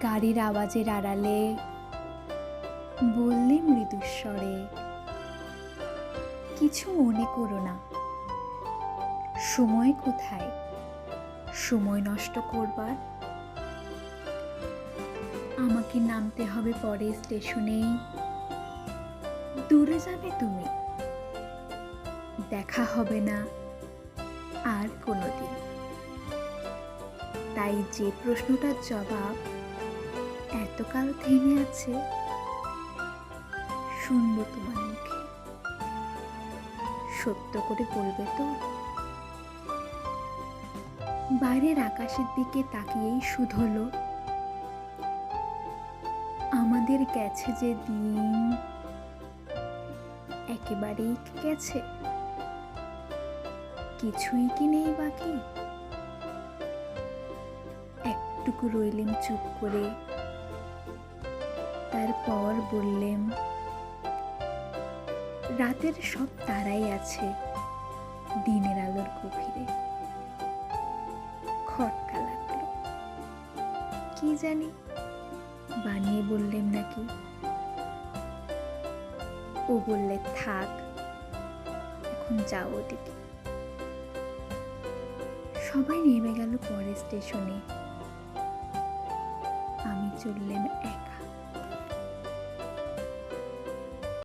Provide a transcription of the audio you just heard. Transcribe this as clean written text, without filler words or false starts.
গাড়ির আওয়াজের আড়ালে বললে মৃদুস্বরে, কিছু মনে করো না। সময় কোথায় সময় নষ্ট করবার? আমাকে নামতে হবে পরের স্টেশনেই। দূরে যাবে তুমি, দেখা হবে না আর কোনোদিন। তাই যে প্রশ্নটার জবাব এতকাল থেমে আছে, শুনবো তোমার মুখে। সত্য করে বলবে তো? বাইরের আকাশের দিকে তাকিয়েই শুধলো, আমাদের গেছে যে দিন একেবারেই গেছে, কিছুই কি নেই বাকি? একটুকু রইলেম চুপ করে, তারপর বললেম, রাতের সব তারাই আছে দিনের আলোর গভীরে। খটকা লাগলো, কি জানি বানিয়ে বললেম নাকি। ও বললে, থাক এখন যাও ওদিকে। সবাই নেমে গেল পরের স্টেশনে, আমি চললেম একা।